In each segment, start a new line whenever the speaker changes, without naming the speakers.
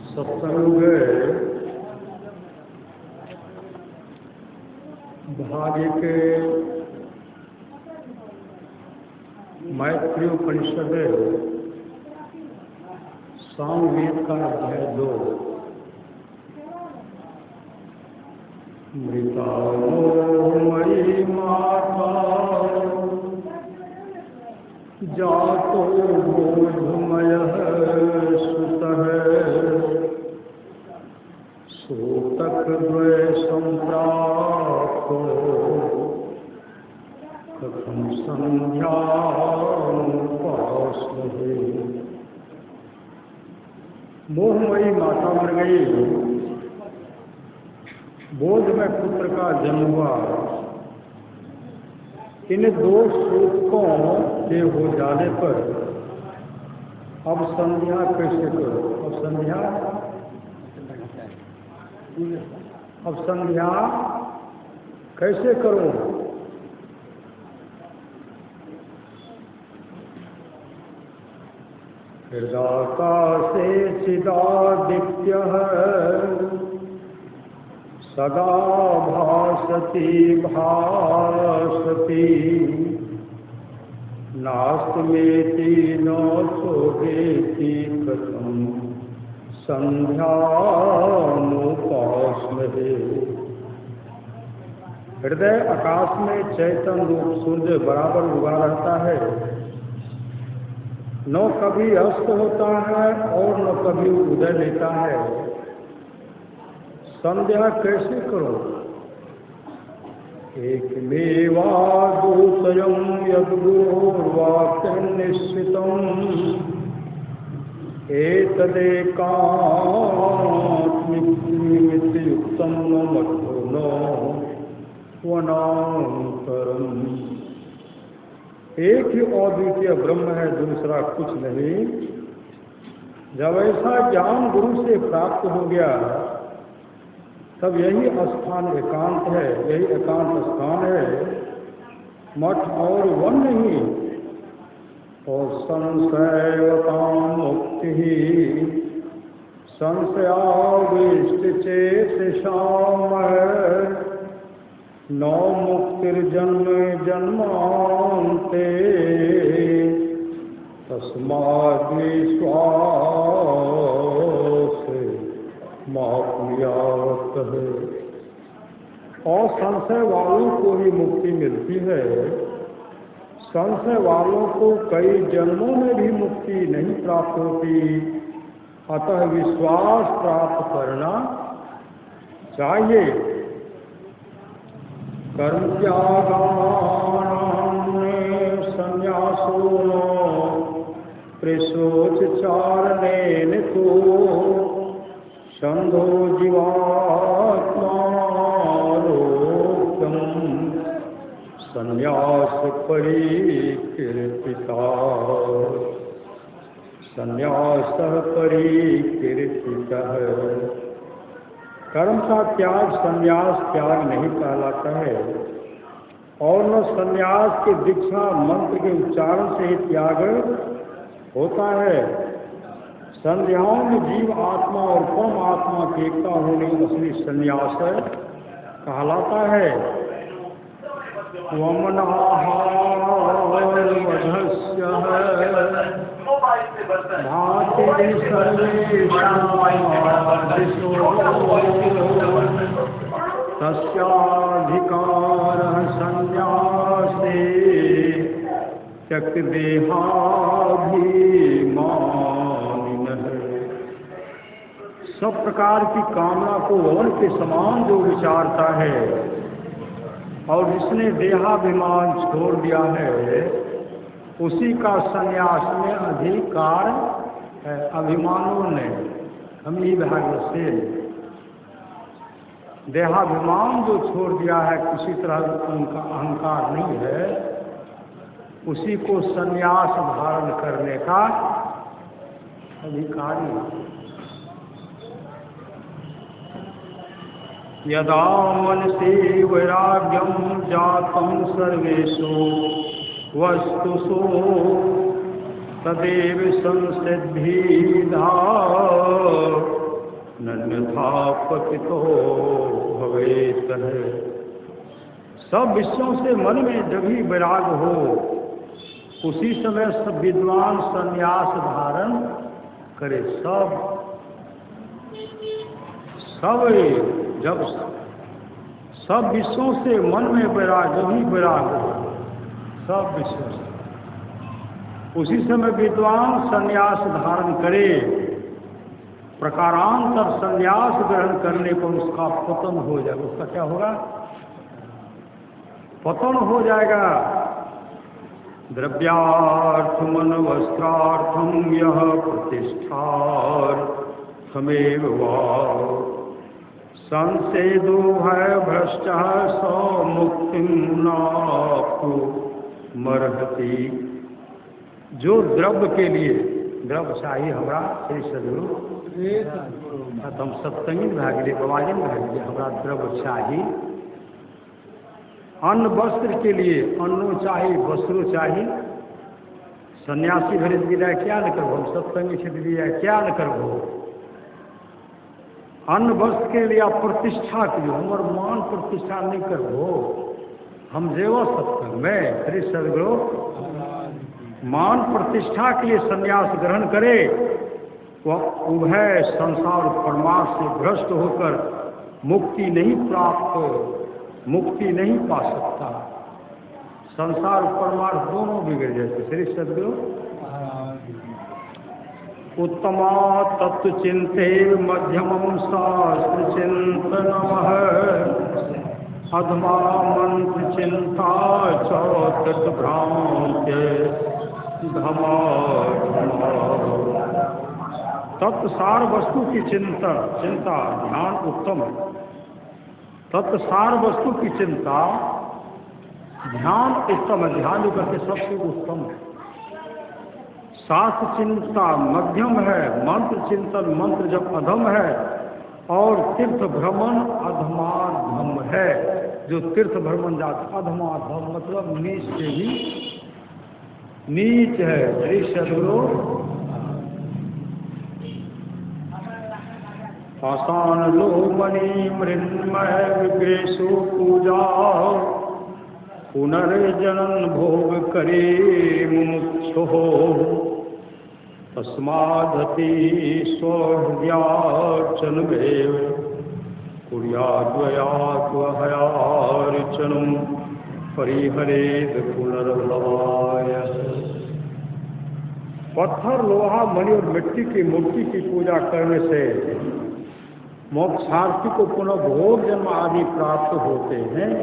सत्संग भाग्य के मैत्री उपनिषद सामवेद का अध्याय 2। मृतामयी माता जातो बोधमयः सुतः सूतकद्वय संप्राप्तो कथं संध्यामुपास्महे। मोहमयी माता मर गई, बोध में पुत्र का जन्म हुआ। इन दो सूतकों के हो जाने पर अब संध्या कैसे करो? अब संध्या कैसे करो? हृदाकाशे चिदादित्यः सदा भासति नास्तमेति न चोदेति कथं संध्यामुपास्महे। हृदय आकाश में चैतन्य रूप सूर्य बराबर उगा रहता है, न कभी अस्त होता है और न कभी उदय लेता है। संध्या कैसे करो? एकमेवाद्वितीयं यद्गुरुर्वाक्यं निश्चितम् एतदेकात्मिकमित्युक्तं न मठो न वनान्तरम्। एक ही अद्वितीय ब्रह्म है, दूसरा कुछ नहीं। जब ऐसा ज्ञान गुरु से प्राप्त हो गया तब यही स्थान एकांत है, यही एकांत स्थान है, मठ और वन नहीं। और संशयवतां मुक्ति संशयाविष्ट चेतसाम न मुक्तिर्जन्म जन्मान्ते तस्माद् विश्वास मापुयात है। और संशय वालों को ही मुक्ति मिलती है। संशय वालों को कई जन्मों में भी मुक्ति नहीं प्राप्त होती। अतः विश्वास प्राप्त करना चाहिए। कर्म त्यागान संन्यासो प्रेषोच्चारणेन तो छंदो जीवात्मारोक्तम संन्यास परिकीर्तिता। संन्यासः परिकीर्तितः। कर्म का त्याग संन्यास त्याग नहीं कहलाता है, और न संन्यास के दीक्षा मंत्र के उच्चारण से ही त्याग होता है। संध्याओं में जीव आत्मा और परम आत्मा की एकता होने असली संन्यास कहलाता है। वमनाहारवधस्य भाति तस्याधिकारः संन्यासे त्यक्तदेहाभिमानिनः। सब प्रकार की कामना को वन के समान जो विचारता है और जिसने देहाभिमान छोड़ दिया है, उसी का संन्यास में अधिकार है। अभिमानों ने हम ही भाग से देहाभिमान जो छोड़ दिया है, किसी तरह उनका अहंकार नहीं है, उसी को संन्यास धारण करने का अधिकारी। यदा मनसि वैराग्यं जातं सर्वेषु वस्तुषु तदेव संसिद्धिधा नन्यथा पतितो भवेत। सब विषयों से मन में जब ही वैराग हो, उसी समय सब विद्वान संन्यास धारण करे। जब सब विषयों से मन में वैराग, जब ही वैराग हो सब विषयों से, उसी समय विद्वान संन्यास धारण करे। प्रकारांतर संन्यास ग्रहण करने पर उसका पतन हो जाएगा। उसका क्या होगा? पतन हो जाएगा। द्रव्यार्थमन वस्त्रार्थम यह प्रतिष्ठार्थमेव वा संसेदो है भ्रष्ट सौ मुक्तिं नाप्तु मर्हति। जो द्रव्य के लिए, द्रव्य चाहिए हमरा श्री सदगुरु हम सत्संगी भए गेलिए, बाबाजन भए गेलिए, हमरा द्रव्य चाहिए। अन्न वस्त्र के लिए अन्नो चाहिए, वस्त्रो चाहिए। सन्यासी भरे विदाय क्या न करबो, हम सत्संगी से विदाय क्या न करबो। अन्न वस्त्र के लिए, प्रतिष्ठा के लिए, हमर मान प्रतिष्ठा नहीं करबो, हम जेवा सत्संग में श्री सदगुरु मान प्रतिष्ठा के लिए संन्यास ग्रहण करे, वह उभय संसार परमार्थ से भ्रष्ट होकर मुक्ति नहीं प्राप्त, मुक्ति नहीं पा सकता। संसार परमार्थ दोनों बिगड़ जाते। श्री सदगुरु उत्तमा तत्व चिंते मध्यमम शास्त्र चिंतनमः अधमा मंत्र चिंता चौतट भ्रांत्य धमा। तत्सार वस्तु की चिंता ध्यान उत्तम है। तत्सार वस्तु की चिंता ध्यान उत्तम है। ध्यान जो करके सबसे उत्तम है। शास्त्र चिंता मध्यम है। मंत्र चिंतन, मंत्र जब अधम है। और तीर्थ भ्रमण अधमाधम है। जो तीर्थ भ्रमण जाता, अधमाधम मतलब नीच से भी नीच है। श्री सदगुरु पाषाण लोमणि मृन्मय विग्रेशो पूजा पुनर्जनन भोग करे मुमुक्षुः तस्मादति स्वहृदयार्चनमेव कुर्याद्वयात्वहयार्चनं परिहरेद पुनर्भवाय। पत्थर, लोहा, मणि और मिट्टी की मूर्ति की पूजा करने से मोक्षार्थी को पुनः भोग जन्म आदि प्राप्त होते हैं।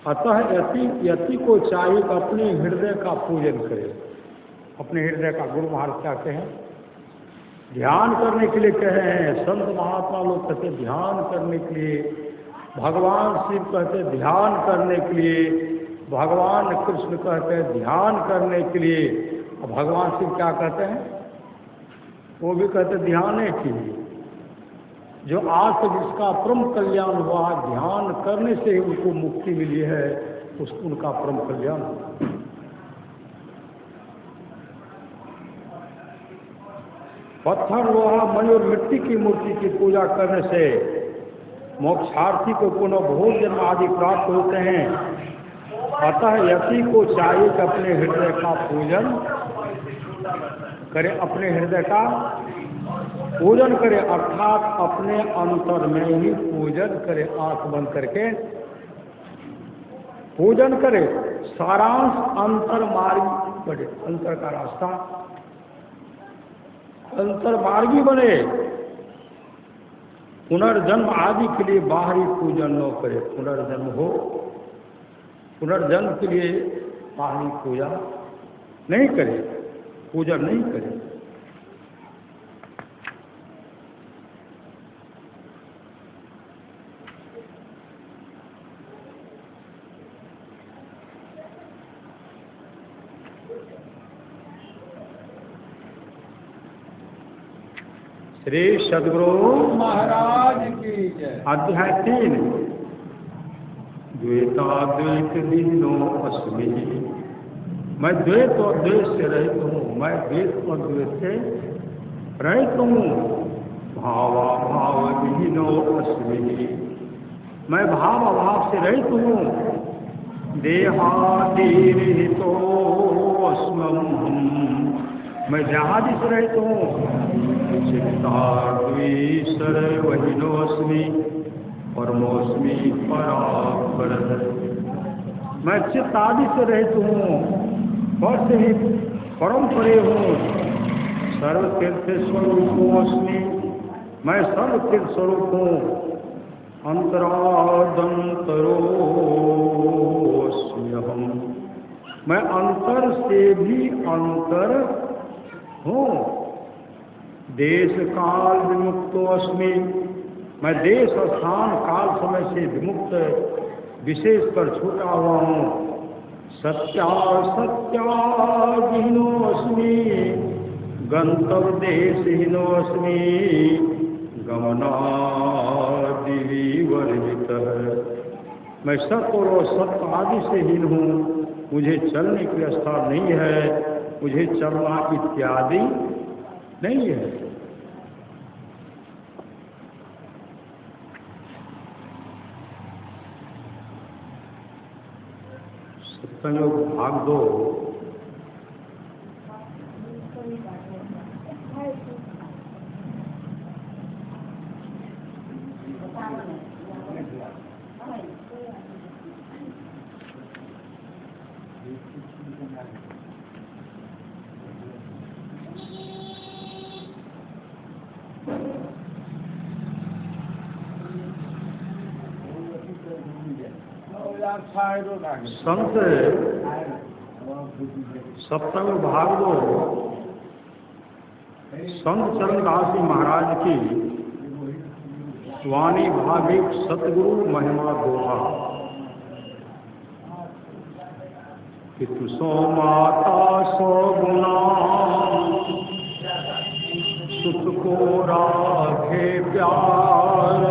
अतः यति को चाहिए कि अपने हृदय का पूजन करे। अपने हृदय का, गुरु महाराज क्या कहें, ध्यान करने के लिए कहे हैं। संत महात्मा लोग कहते ध्यान करने के लिए, भगवान शिव कहते ध्यान करने के लिए, भगवान कृष्ण कहते हैं ध्यान करने के लिए। और भगवान शिव क्या कहते हैं? वो भी कहते ध्यान के लिए। जो आज तक जिसका परम कल्याण हुआ, ध्यान करने से ही उनको मुक्ति मिली है, उनका परम कल्याण। पत्थर, लोहा, मणि और मिट्टी की मूर्ति की पूजा करने से मोक्षार्थी को पुनः भोग जन्म आदि प्राप्त होते हैं। अतः यति को चाहिए कि अपने हृदय का पूजन करे। अपने हृदय का पूजन करे अर्थात अपने अंतर में ही पूजन करे। आंख बंद करके पूजन करे। सारांश अंतर मार्गी बने। अंतर का रास्ता अंतर मार्गी बने। पुनर्जन्म आदि के लिए बाहरी पूजन न करे। पुनर्जन्म हो, पुनर्जन्म के लिए बाहरी पूजा नहीं करे, पूजन नहीं करे। श्री सदगुरु
महाराज की जय।
अध्याय 3 द्वैताद्वैत दीनो अस्मि। मैं द्वैत और द्वेष से रहित हूँ मैं द्वेष और द्वेष से रहित हूँ। भावा भाव विहीनो अस्मि, मैं भाव अभाव से रहित हूँ। देहादिरहितो अस्मम्, मैं देहादि से रहित हूँ। चित्ताद्विसर्वहीनोऽस्मि, परमोऽस्मि परात्पर, मैं चित्त आदि से रहित हूँ, पर से ही परम परे हूँ। सर्वतीर्थ स्वरूपोऽस्मि, मैं सर्वतीर्थ स्वरूप हूँ। अंतरादंतरोऽस्म्यहम्, मैं अंतर से भी अंतर हूँ। देश काल विमुक्तोऽस्मि, मैं देश स्थान काल समय से विमुक्त विशेष पर छूटा हुआ हूँ। सत्यासत्याहीनोऽस्मि, गंतव्य देशहीनोऽस्मि, गमनादिविवर्जितः, मैं सत्य और सत्य आदि से हीन हूँ। मुझे चलने की स्थान नहीं है, मुझे चलना इत्यादि नहीं है। सत्संग भाग 2। संत सप्तम भाग 2 संत चरणदास जी महाराज की वाणी भाग 1 सतगुरु महिमा दोहा। पितु सो माता सो गुना, सुत को राखे प्यार,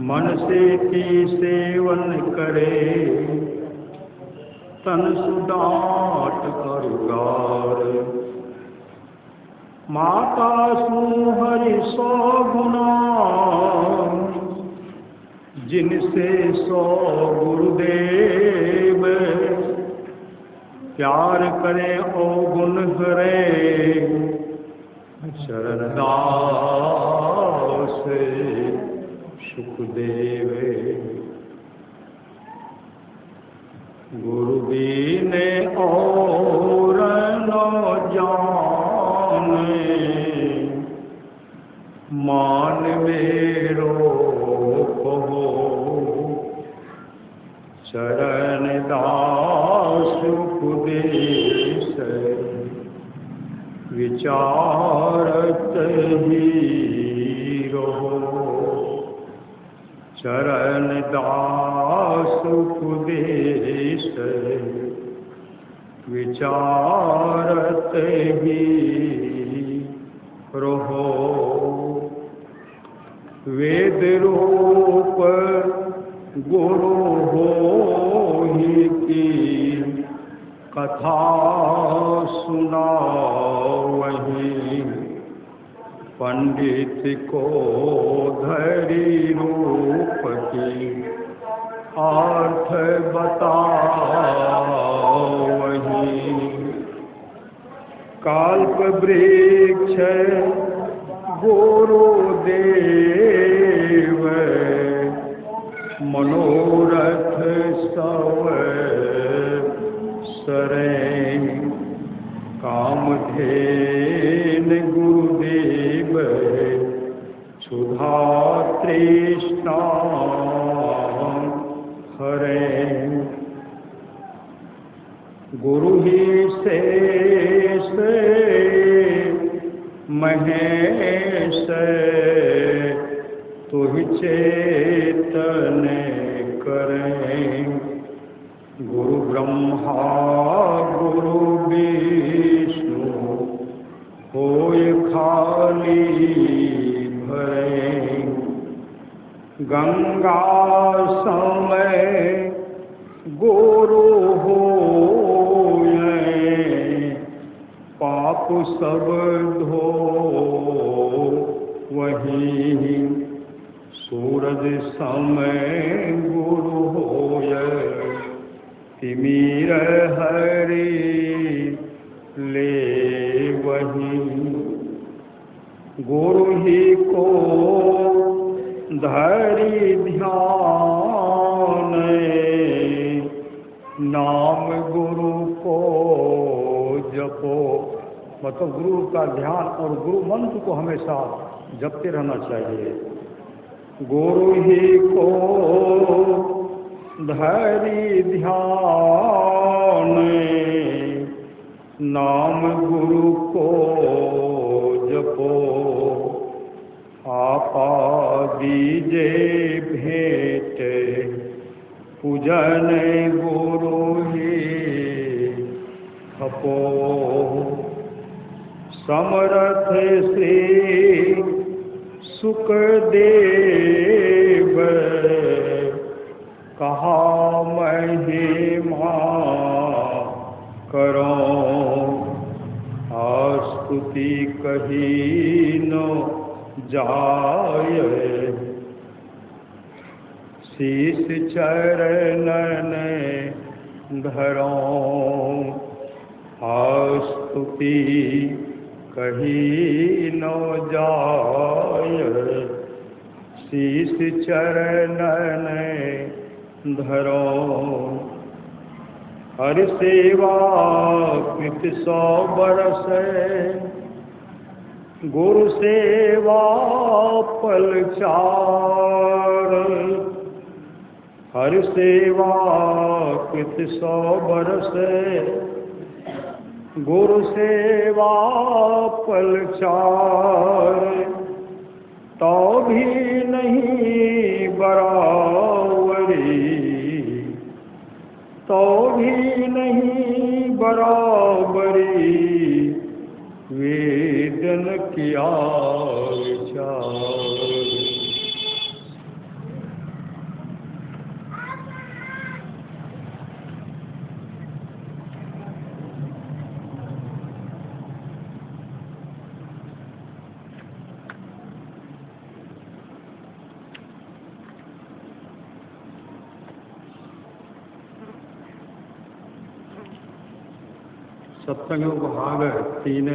मन से की सेवन करे, तन सुडाट करुगार। माता सु हरि सौ गुना, जिनसे सौ गुरुदेव, प्यार करे ओ गुण करे, शरणदास सुखदेव। गुरु बीने और न जाने, मान मेरो कहो, चरण दास उपदेश, विचारत ही रहो। चरण दास उपदेश, विचारत ही रहो। वेद रूप गुरु होहि की, कथा सुनावहि। पंडित को धरी रूप की, अर्थ बतावहि। कल्प वृक्ष गुरुदेव, मनोरथ सब सरे। कामधेन गुरुदेव, क्षुधा तृष्णा हरे। गुरु ही शेष महेश, तुहि चेतन करें। गुरु ब्रह्मा गुरु विष्णु, होय खाली भरे। गंगा समय गुरु होय, पाप सब धो वही सूरज समय गुरु होय तिमिर हरि ले वही गुरु ही को धरि ध्यान नाम गुरु को जपो। मतलब गुरु का ध्यान और गुरु मंत्र को हमेशा जपते रहना चाहिए। गुरु ही को धरि ध्यान नाम गुरु को जपो। आपा दीजे भेंट पूजन गुरु ही खपो। समर्थ श्री सुखदेव कहा महिमा करो। स्तुति कही न जाय शीश चरणन धरो। स्तुति कही न जाय शीश चरणन धरो। हरि सेवा कृत 100 बरस गुरु सेवा पल 4। हरि सेवा कृत 100 बरस गुरु सेवा पल 4। तो भी नहीं बराबरी तो भी नहीं बराबरी वेदन किया विचार। सत्संग भाग 3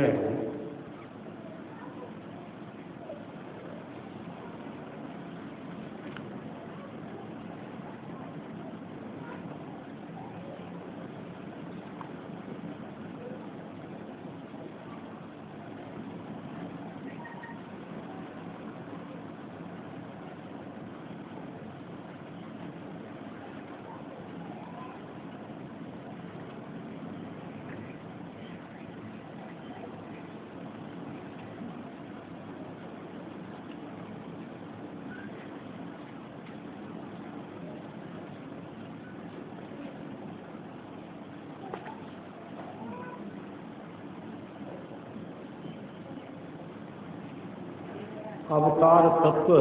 अवतार तत्व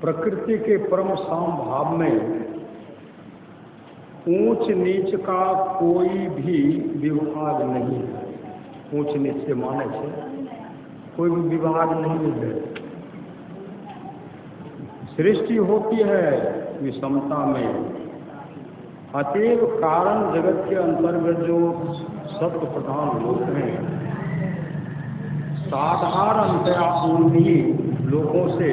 प्रकृति के परम साम भाव में ऊंच नीच का कोई भी विभाग नहीं है। ऊंच नीच से माने से कोई भी विभाग नहीं है। सृष्टि होती है विषमता में। अतएव कारण जगत के अंतर्गत जो सत्य प्रधान लोग हैं साधारणतया उन्हीं लोगों से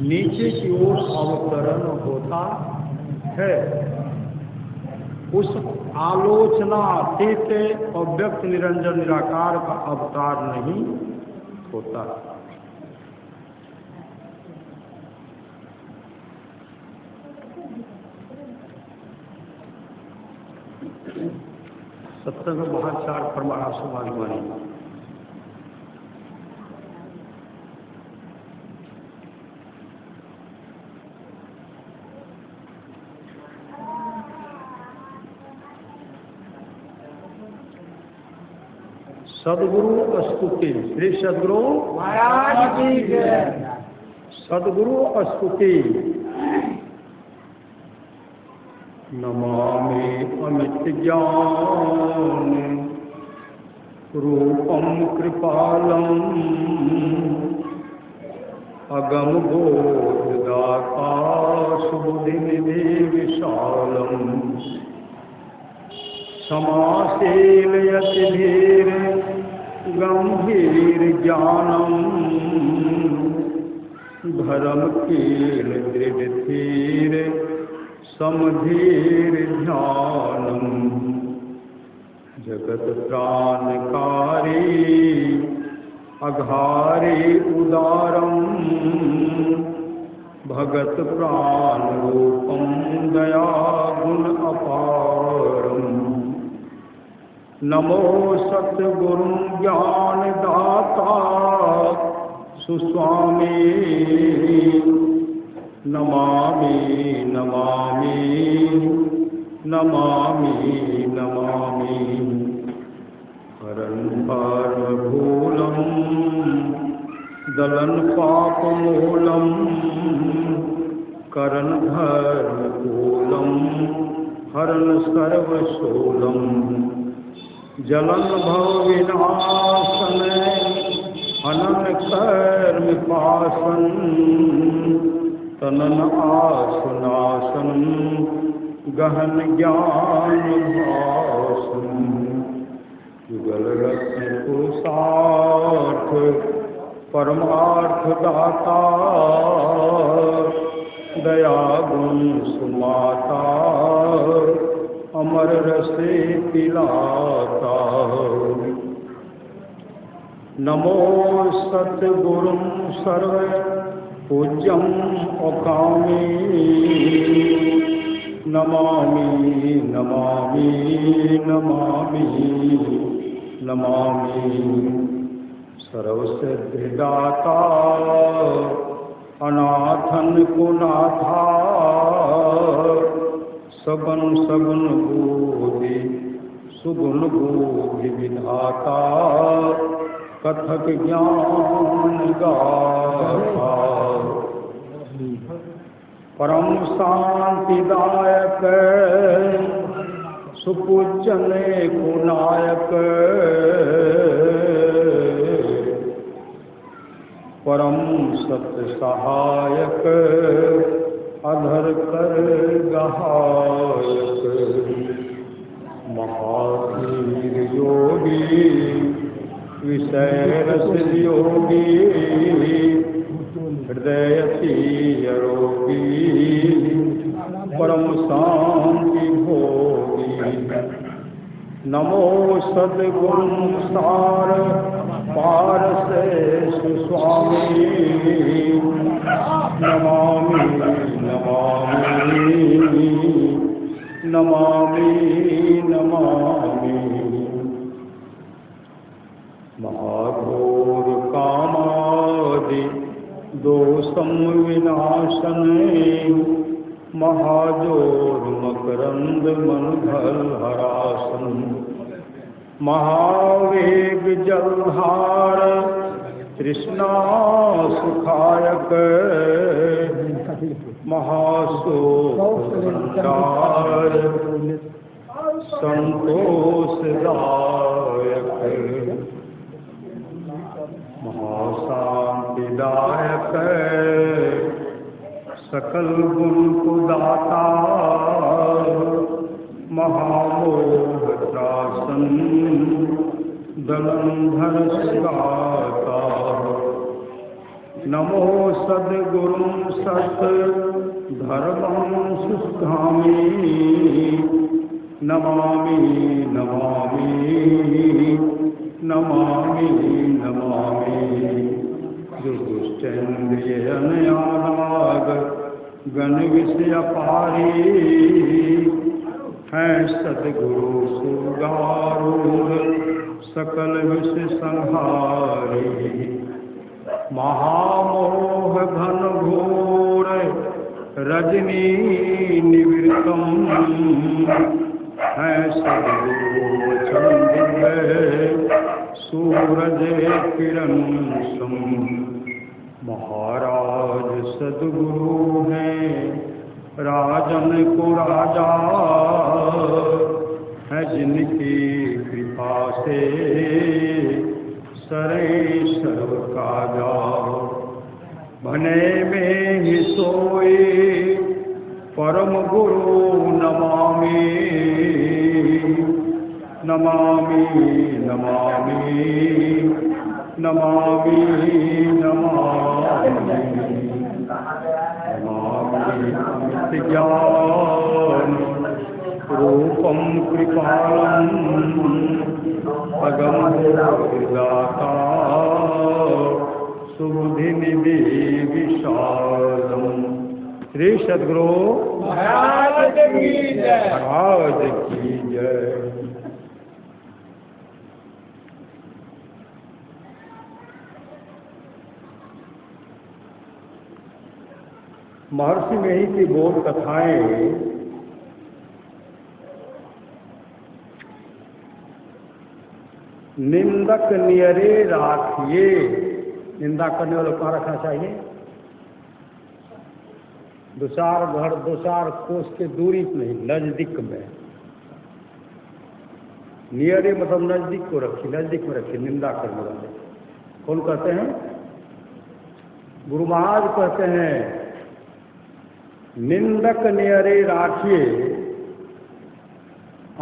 नीचे की ओर अवतरण होता है। उस आलोचना अतीत अव्यक्त निरंजन निराकार का अवतार नहीं होता। सत्संग बहुत 4 परमार्थ समाधिवाणी। सदगुरु स्तुति। श्री सदगुरु
महाराज की जय।
सदगुरु स्तुति। नमामि अमित ज्ञान रूपम कृपालम अगम बोधदाता सुबुद्धिनिधि विशालम समाशीलयति धीर गंभीर ज्ञानम धर्मकील दृढ़ धीर समधीर ध्यानम जगत प्राणकारी अघारी उदारम भगत प्राण रूपम दया गुण अपारम नमो सतगुरु ज्ञान दाता सुस्वामी नमामि नमामि नमामि नमामि हरन भूलम दलन पापमूलम करण धर्मकूलम हरन सर्वशूलम जलन भव विनाशन अनन कर्म पासन तनन आसनासन गहन ज्ञान भासन युगल रत्न पुरुषार्थ परमार्थ दाता दया गुण सुमाता अमर रसे पिलाता नमो सतगुरु सर्व पूज्यम अकामी नमामि नमामि नमामि नमामि सर्वसिद्धिदाता अनाथन को नाथा सगुन सगुन बोधि सुगुण बोधि विधाता कथक ज्ञान गाथा परम शांतिदायक सुपूजने को नायक परम सत्य सहायक अधर कर गहायक महावीर योगी विषय रस योगी हृदय रोगी परम शांति भोगी नमो सद्गुरु सार पार से सुस्वामी नमामि नमामि नमामि नमामि महाघोर कामादि दोषम विनाशने महाजोर मकरंद मन भल हरासन महावेग जलधार तृष्णा सुखायक महाशोक संचार संतोषदायक महाशांतिदायक सकल गुण को दाता महामोह त्रासन दलंधर गाता नमो सद्गुरु सत धर्मं सुधामी नमामि नमामि नमामि नमामि जो दुष्टेन्द्रिय अनयानाग गण विषय पारी हैं सद्गुरु सुगारूर सकल विष संहारी महामोह घन घोर रजनी निवृत्तम है सद्गुरु चंद्र सूरज किरण सम महाराज सद्गुरु हैं राजन को राजा जिनकी कृपा से सरे सर्व काजा, भने में ही सोए परम गुरु नमामि नमामि नमामि नमामि नमामि नमामि अमित ज्ञान रूपम कृपालम अगमदाता सुबुद्धि निधि विशालम। श्री सद्गुरु
महाराज की जय।
महाराज की जय। महर्षि मेही की बोध कथाएं निंदक नियरे राखिए। निंदा करने वालों को कहाँ रखना चाहिए? दो चार कोस के दूरी पे नहीं, नजदीक में। नियरे मतलब नजदीक को रखिए, नजदीक में रखिए निंदा करने वाले। कौन कहते हैं? गुरु महाराज कहते हैं निंदक नियरे राखिए,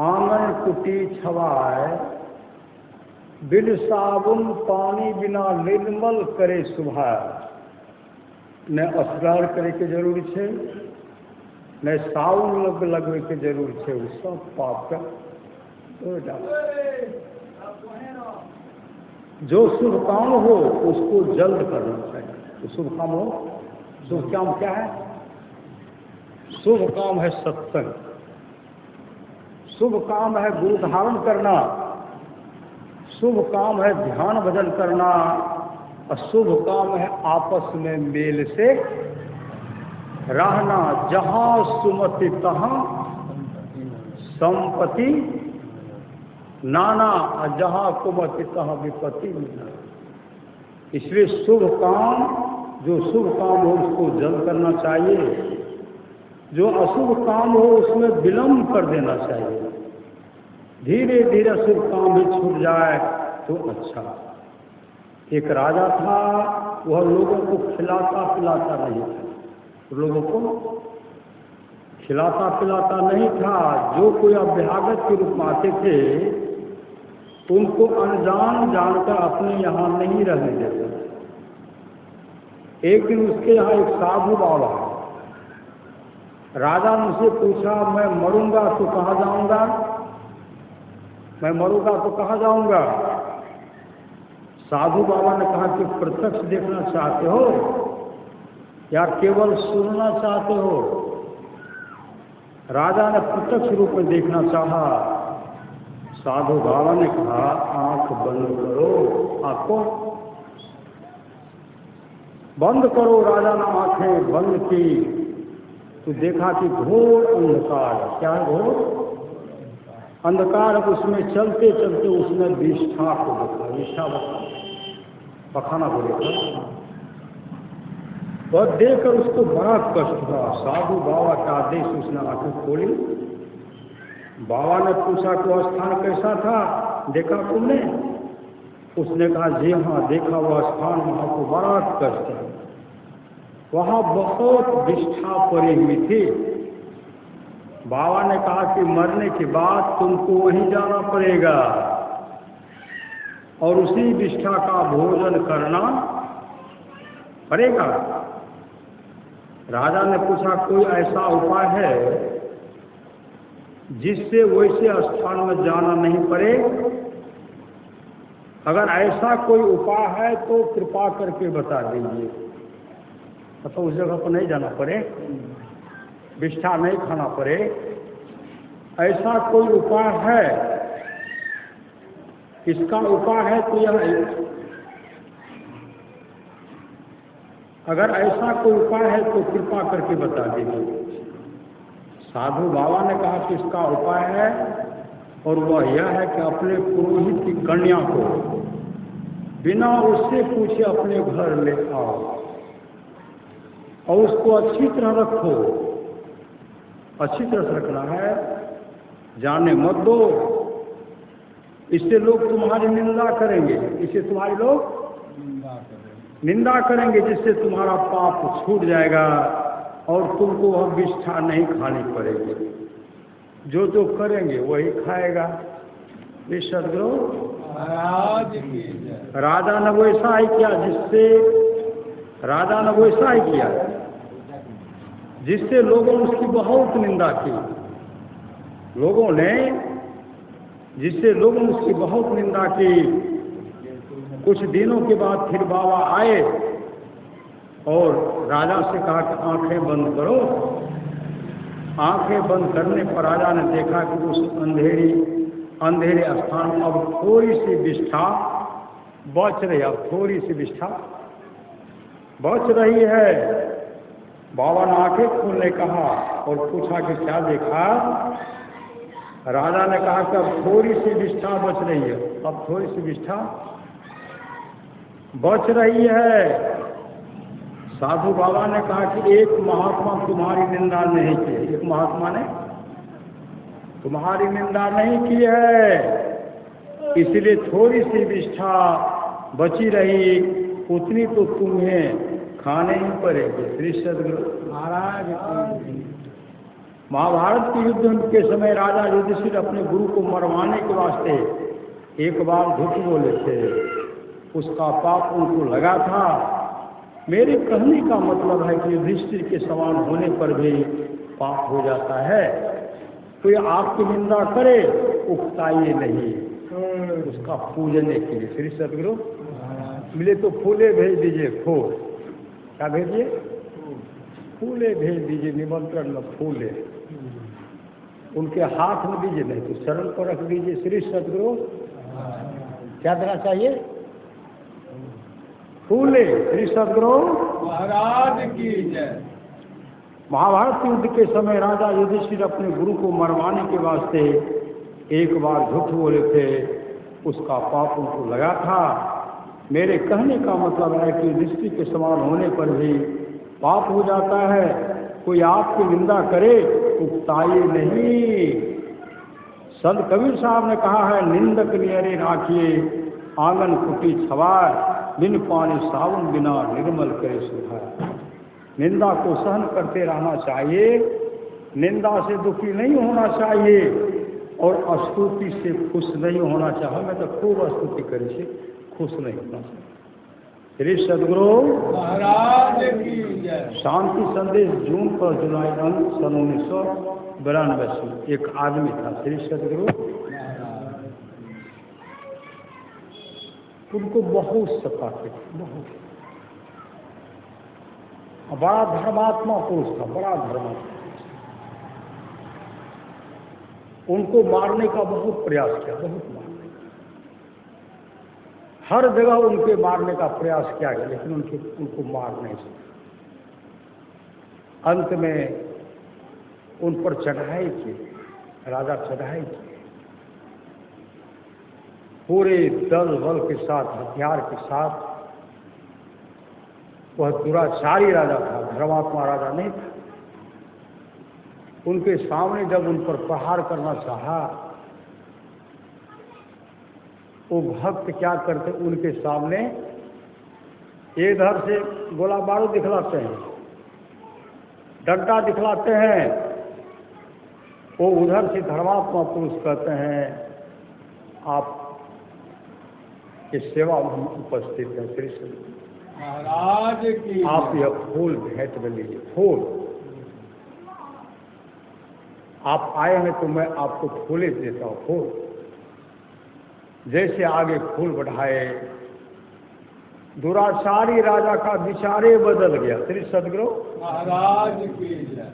आंगन कुटी छवाए, बिन साबुन पानी बिना निर्मल करे सुभाए। न स्नान करे के जरूरी है, न साबुन लगवे के जरूरी है, वो सब पाप का जो शुभ काम हो उसको जल्द करना चाहिए। तो शुभ काम हो, शुभ काम क्या है? शुभ काम है सत्संग, शुभ काम है गुरु धारण करना, शुभ काम है ध्यान भजन करना, अशुभ काम है आपस में मेल से रहना। जहाँ सुमति तहाँ संपत्ति नाना, जहाँ कुमति तहाँ विपत्ति नाना। इसलिए शुभ काम, जो शुभ काम हो उसको जल्द करना चाहिए, जो अशुभ काम हो उसमें विलंब कर देना चाहिए। धीरे धीरे शुभ काम भी छूट जाए तो अच्छा। एक राजा था, वह लोगों को खिलाता पिलाता नहीं था, लोगों को खिलाता पिलाता नहीं था। जो कोई अभ्यागत के रूप में आते थे उनको अनजान जानकर अपने यहाँ नहीं रहने देता। एक दिन उसके यहाँ एक साधु बाबा, राजा ने उसे पूछा मैं मरूंगा तो कहाँ जाऊंगा? मैं मरूंगा तो कहाँ जाऊंगा? साधु बाबा ने कहा कि प्रत्यक्ष देखना चाहते हो या केवल सुनना चाहते हो? राजा ने प्रत्यक्ष रूप में देखना चाहा। साधु बाबा ने कहा आंख बंद करो, आंखों बंद करो। राजा ने आंखें बंद की तो देखा कि घोर अंधकार। क्या है घोर अंधकार? उसमें चलते चलते उसने विष्ठा को देखा। विष्ठा पखाना को देखा और देखकर उसको बड़ा कष्ट हुआ। साधु बाबा का आदेश उसने आंखें खोली। बाबा ने पूछा कि वह स्थान कैसा था, देखा तुमने? उसने कहा जी हाँ देखा, वह स्थान वहाँ को बड़ा कष्ट है, वहाँ बहुत विष्ठा पड़ी हुई थी। बाबा ने कहा कि मरने के बाद तुमको वहीं जाना पड़ेगा और उसी विष्ठा का भोजन करना पड़ेगा। राजा ने पूछा कोई ऐसा उपाय है जिससे वैसे स्थान में जाना नहीं पड़े? अगर ऐसा कोई उपाय है तो कृपा करके बता दीजिए। तो उस जगह पर नहीं जाना पड़े, विष्ठा नहीं खाना पड़े, ऐसा कोई उपाय है? इसका उपाय है तो यह, अगर ऐसा कोई उपाय है तो कृपा करके बता दीजिए। साधु बाबा ने कहा कि इसका उपाय है और वह यह है कि अपने पुरोहित की कन्या को बिना उससे पूछे अपने घर ले आओ और उसको अच्छी तरह रखो। अच्छी तरह से रखना है, जाने मत दो इससे लोग तुम्हारी निंदा करेंगे, इससे तुम्हारे लोग निंदा करेंगे, जिससे तुम्हारा पाप छूट जाएगा और तुमको अब विष्ठा नहीं खानी पड़ेगी। जो जो करेंगे वही खाएगा। ये सदगुरु
महाराज की जय।
राजा ने वैसा ही किया, राजा ने वैसा ही किया जिससे लोगों ने उसकी बहुत निंदा की। लोगों ने जिससे लोगों ने उसकी बहुत निंदा की। कुछ दिनों के बाद फिर बाबा आए और राजा से कहा कि आंखें बंद करो। आंखें बंद करने पर राजा ने देखा कि उस अंधेरे स्थान में अब थोड़ी सी विष्ठा बच रही है, अब थोड़ी सी विष्ठा बच रही है। बाबा ने आंखें खोलने कहा और पूछा कि क्या देखा। राजा ने कहा कि अब थोड़ी सी विष्ठा बच रही है, अब थोड़ी सी विष्ठा बच रही है। साधु बाबा ने कहा कि एक महात्मा तुम्हारी निंदा नहीं की, एक महात्मा ने तुम्हारी निंदा नहीं की है, इसलिए थोड़ी सी विष्ठा बची रही, उतनी तो तुम्हें खाने ही पड़ेगी। श्री सदगुरु
महाराज
महाभारत के युद्ध के समय राजा युधिष्ठिर अपने गुरु को मरवाने के वास्ते एक बार झूठ बोले थे, उसका पाप उनको लगा था। मेरे कहने का मतलब है कि युधिष्ठिर के समान होने पर भी पाप हो जाता है। कोई आपकी निंदा करे उकताइए नहीं, उसका पूजने के लिए। श्री सदगुरु मिले तो फूले भेज दीजिए, फूल क्या भेजिए, फूले भेज दीजिए, निमंत्रण में फूले उनके हाथ में दीजिए, नहीं तो शरण पर रख दीजिए। श्री सदगुरु क्या देना चाहिए, फूले। श्री सदगुरु
महाराज की जय।
महाभारत युद्ध के समय राजा युधिष्ठिर अपने गुरु को मरवाने के वास्ते एक बार झूठ बोले थे, उसका पाप उनको लगा था। मेरे कहने का मतलब है कि युधिष्ठिर के समान होने पर भी पाप हो जाता है। कोई आपकी निंदा करे उकताइए नहीं। संत कबीर साहब ने कहा है, निंदक नियरे राखिए आंगन कुटी छवार, बिन पानी साबुन बिना निर्मल करे सुधार। निंदा को सहन करते रहना चाहिए, निंदा से दुखी नहीं होना चाहिए और स्तुति से खुश नहीं होना चाहिए। मैं तो खूब स्तुति करी से खुश नहीं होना चाहिए। श्री सदगुरु
महाराज की जय।
शांति संदेश जून पर जुलाई अंक सन 1992 एक आदमी था। श्री सदगुरु उनको बहुत सताते थे, बहुत। बड़ा धर्मात्मा पुरुष था, बड़ा धर्मात्मा। उनको मारने का बहुत प्रयास किया, बहुत मारने का, हर जगह उनके मारने का प्रयास किया गया, लेकिन उनको मार नहीं सके। अंत में उन पर चढ़ाई की, राजा चढ़ाई की, पूरे दल बल के साथ, हथियार के साथ। वह दुराचारी राजा था, धर्मात्मा राजा नहीं था। उनके सामने जब उन पर प्रहार करना चाहा, वो भक्त क्या करते, उनके सामने इधर से गोला बारूद दिखलाते हैं, डंडा दिखलाते हैं। वो उधर से धर्मात्मा पुरुष कहते हैं, आप इस सेवा में उपस्थित हैं। श्री
महाराज की
आप यह फूल भेंट में लीजिए, फूल आप आए हैं तो मैं आपको फूले देता हूँ, फूल। जैसे आगे फूल बढ़ाए, दुराचारी राजा का विचारे बदल गया। श्री सदगुरु
महाराज की जय।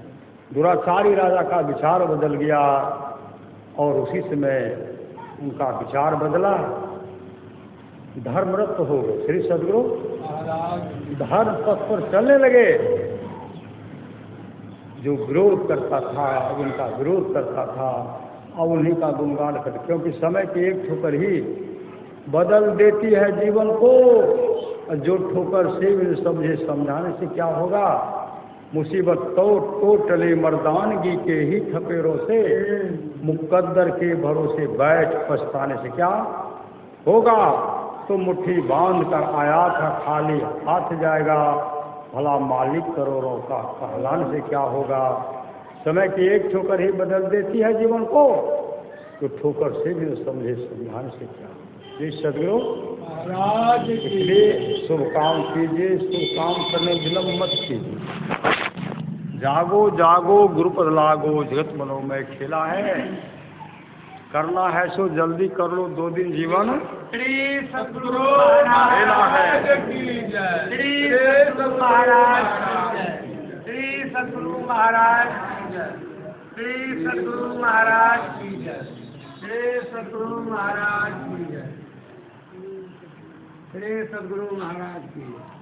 दुराचारी राजा का विचार बदल गया और उसी समय उनका विचार बदला, धर्मरत हो गए। श्री सदगुरु
महाराज
धर्म पथ पर चलने लगे। जो विरोध करता था, उनका विरोध करता था, और उन्हीं का गुणगान कर, क्योंकि समय की एक ठोकर ही बदल देती है जीवन को। जो ठोकर से भी समझे, समझाने से क्या होगा। मुसीबत तो टले मर्दानगी के ही थपेरों से, मुकद्दर के भरोसे बैठ पछताने से क्या होगा। तो मुट्ठी बांध कर आया था खाली हाथ जाएगा, भला मालिक करोड़ों का कहलाने से क्या होगा। समय की एक ठोकर ही बदल देती है जीवन को, तो ठोकर से भी समझे संविधान से क्या। जी सदगुरु
महाराज की
इसलिए शुभ काम कीजिए, शुभ काम करने विलम्ब मत कीजिए। जागो जागो गुरुपद लागो, जगत मनोमय खेला है, करना है सो जल्दी कर लो, 2 दिन जीवन
श्री सद्गुरु
खेला है।
महाराज की जय।
श्री सद्गुरु महाराज की जय। श्री सद्गुरु महाराज की जय। श्री सद्गुरु महाराज की जय। श्री सद्गुरु महाराज की जय। श्री सद्गुरु महाराज की जय।